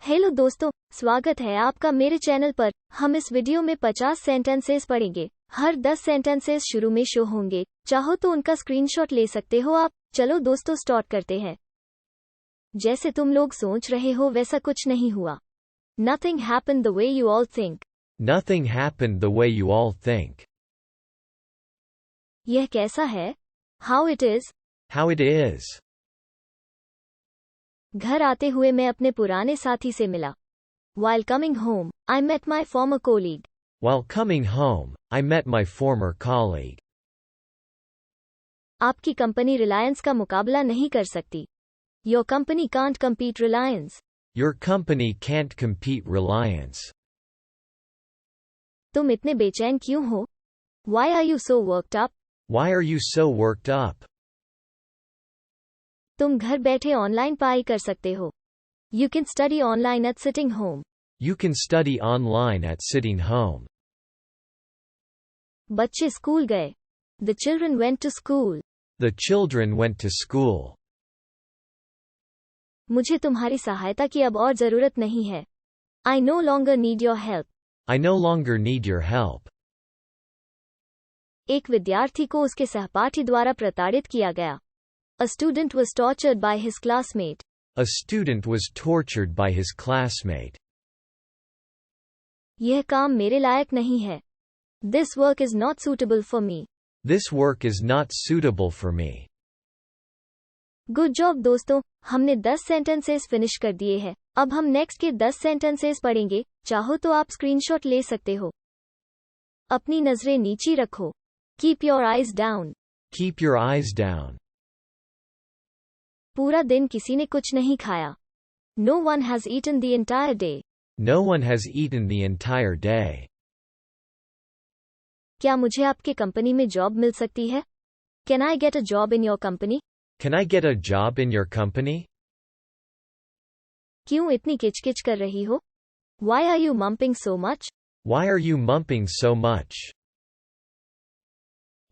Hello दोस्तों, स्वागत है आपका मेरे चैनल पर। हम इस वीडियो में 50 सेंटेंसेस पढ़ेंगे। हर 10 सेंटेंसेस शुरू में शो होंगे। चाहो तो उनका स्क्रीनशॉट ले सकते हो आप। चलो दोस्तों स्टार्ट करते हैं। जैसे तुम लोग सोच रहे हो वैसा कुछ नहीं हुआ। Nothing happened the way you all think. Nothing happened the way you all think. यह कैसा है? How it is. How it is. घर आते हुए मैं अपने पुराने साथी से मिला। While coming home, I met my former colleague. While coming home, I met my former colleague. आपकी कंपनी रिलायंस का मुकाबला नहीं कर सकती। Your company can't compete Reliance. Your company can't compete Reliance. तुम इतने बेचैन क्यों हो? Why are you so worked up? Why are you so worked up? तुम घर बैठे ऑनलाइन पढ़ाई कर सकते हो। You can study online at sitting home. You can study online at sitting home. बच्चे स्कूल गए। The children went to school. The children went to school. मुझे तुम्हारी सहायता की अब और जरूरत नहीं है। I no longer need your help. I no longer need your help. एक विद्यार्थी को उसके सहपाठी द्वारा प्रताड़ित किया गया। A student was tortured by his classmate. A student was tortured by his classmate. यह काम मेरे लायक नहीं है। This work is not suitable for me. This work is not suitable for me. Good job दोस्तों, हमने 10 सेंटेंसेस फिनिश कर दिए हैं। अब हम नेक्स्ट के 10 सेंटेंसेस पढ़ेंगे। चाहो तो आप स्क्रीनशॉट ले सकते हो। अपनी नजरें नीची रखो। Keep your eyes down. Keep your eyes down. पूरा दिन किसी ने कुछ नहीं खाया। No one has eaten the entire day. No one has eaten the entire day. क्या मुझे आपके कंपनी में जॉब मिल सकती है? Can I get a job in your company? Can I get a job in your company? क्यों इतनी किचकिच कर रही हो? Why are you mumping so much? Why are you mumping so much?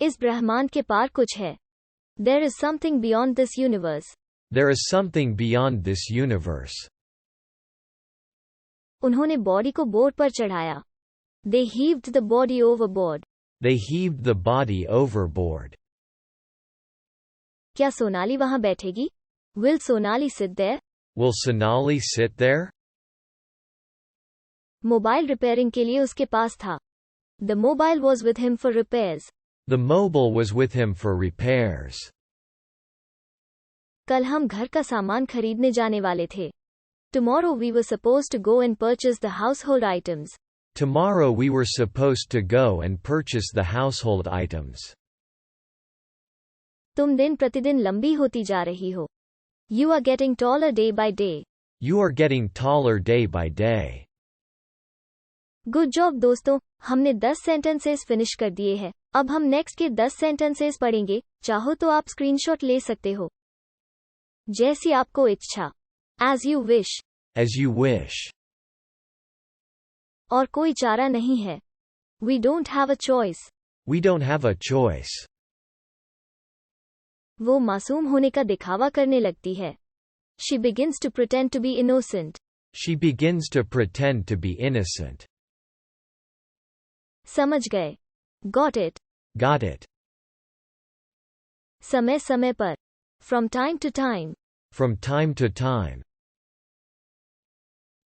इस ब्रह्मांड के पार कुछ है। There is something beyond this universe. There is something beyond this universe. उन्होंने बॉडी को बोर्ड पर चढ़ाया। They heaved the body overboard. They heaved the body overboard. क्या सोनाली वहां बैठेगी? Will Sonali sit there? Will Sonali sit there? Mobile repairing के लिए उसके पास था। The mobile was with him for repairs. The mobile was with him for repairs. कल हम घर का सामान खरीदने जाने वाले थे। Tomorrow we were supposed to go and purchase the household items. Tomorrow we were supposed to go and purchase the household items. तुम दिन प्रतिदिन लंबी होती जा रही हो। You are getting taller day by day. You are getting taller day by day. Good job दोस्तों, हमने 10 सेंटेंसेस फिनिश कर दिए हैं। अब हम नेक्स्ट के 10 सेंटेंसेस पढ़ेंगे। चाहो तो आप स्क्रीनशॉट ले सकते हो। जैसी आपको इच्छा। As you wish. As you wish. और कोई चारा नहीं है। We don't have a choice. We don't have a choice. वो मासूम होने का दिखावा करने लगती है। She begins to pretend to be innocent. She begins to pretend to be innocent. समझ गए। Got it. Got it. समय समय पर। From time to time. From time to time.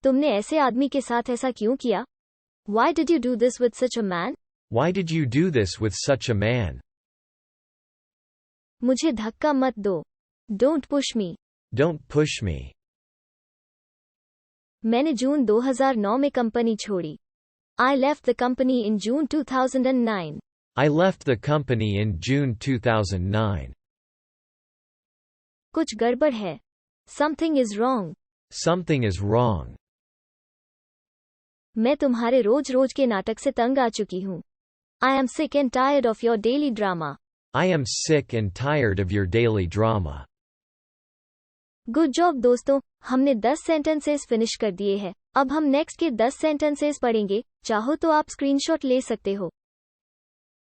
तुमने ऐसे आदमी के साथ ऐसा क्यों किया? Why did you do this with such a man? Why did you do this with such a man? मुझे धक्का मत दो। Don't push me. Don't push me. मैंने जून 2009 में कंपनी छोड़ी। I left the company in June 2009. I left the company in June 2009. कुछ गड़बड़ है। Something is wrong. Something is wrong. मैं तुम्हारे रोज रोज के नाटक से तंग आ चुकी हूँ। I am sick and tired of your daily drama. I am sick and tired of your daily drama. Good job दोस्तों, हमने 10 सेंटेंसेस फिनिश कर दिए हैं। अब हम नेक्स्ट के 10 सेंटेंसेस पढ़ेंगे। चाहो तो आप स्क्रीनशॉट ले सकते हो।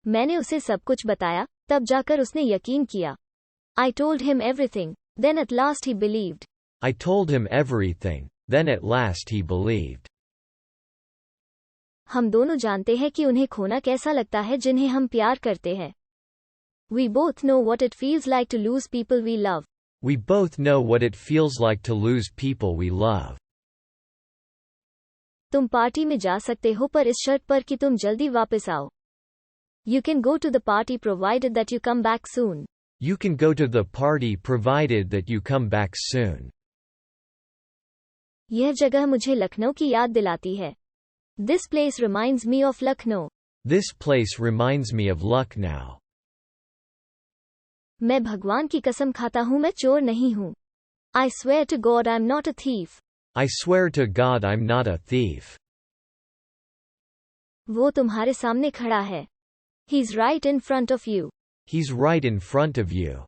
मैंने उसे सब कुछ बताया, तब जाकर उसने यकीन किया। I told him everything. Then at last he believed. I told him everything. Then at last he believed. हम दोनों जानते हैं कि उन्हें खोना कैसा लगता है जिन्हें हम प्यार करते हैं. We both know what it feels like to lose people we love. We both know what it feels like to lose people we love. तुम पार्टी में जा सकते हो पर इस शर्त पर कि तुम जल्दी वापस आओ. You can go to the party provided that you come back soon. You can go to the party provided that you come back soon. यह जगह मुझे लखनऊ की याद दिलाती है. This place reminds me of Lucknow. This place reminds me of Lucknow. मैं भगवान की कसम खाता हूँ मैं चोर नहीं हूँ. I swear to God I'm not a thief. I swear to God I'm not a thief. वो तुम्हारे सामने खड़ा है. He's right in front of you. He's right in front of you.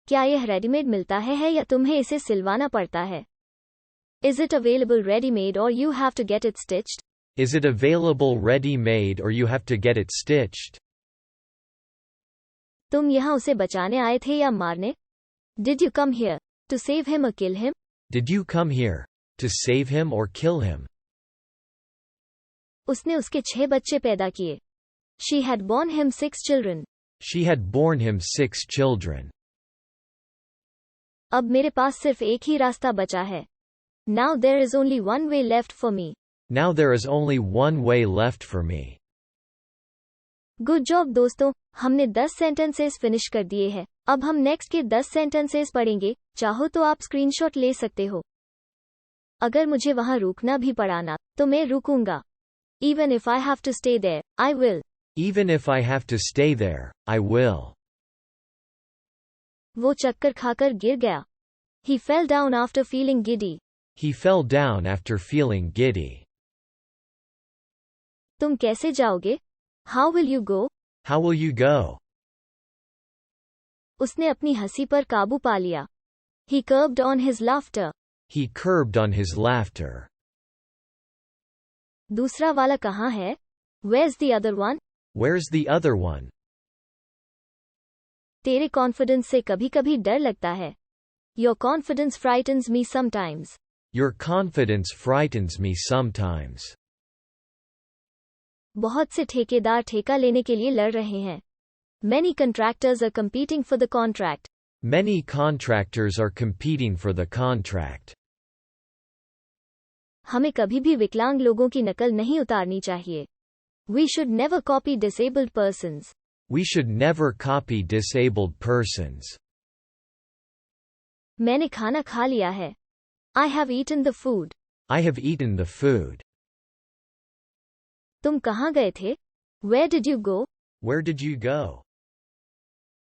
क्या यह रेडीमेड मिलता है या तुम्हें इसे सिलवाना पड़ता है? Is it available ready-made or you have to get it stitched? Is it available ready-made or you have to get it stitched? तुम यहाँ उसे बचाने आए थे या मारने? Did you come here to save him or kill him? Did you come here to save him or kill him? उसने उसके 6 बच्चे पैदा किए. She had born him 6 children. She had born him 6 children. अब मेरे पास सिर्फ एक ही रास्ता बचा है. Now there is only one way left for me. Now there is only one way left for me. Good job दोस्तों, हमने 10 सेंटेंसेस फिनिश कर दिए हैं. अब हम नेक्स्ट के 10 सेंटेंसेस पढ़ेंगे. चाहो तो आप स्क्रीनशॉट ले सकते हो. अगर मुझे वहां रुकना भी पड़ा ना, तो मैं रुकूंगा. Even if I have to stay there, I will. Even if I have to stay there, I will. वो चक्कर खाकर गिर गया. He fell down after feeling giddy. He fell down after feeling giddy. तुम कैसे जाओगे? How will you go? How will you go? उसने अपनी हंसी पर काबू पा लिया. He curbed on his laughter. He curbed on his laughter. दूसरा वाला कहाँ है? Where's the other one? Where's the other one? तेरे कॉन्फिडेंस से कभी-कभी डर लगता है. Your confidence frightens me sometimes. Your confidence frightens me sometimes. बहुत से ठेकेदार ठेका लेने के लिए लड़ रहे हैं. Many contractors are competing for the contract. Many contractors are competing for the contract. हमें कभी भी विकलांग लोगों की नकल नहीं उतारनी चाहिए. We should never copy disabled persons. We should never copy disabled persons. मैंने खाना खा लिया है. I have eaten the food. I have eaten the food. तुम कहाँ गए थे? Where did you go? Where did you go?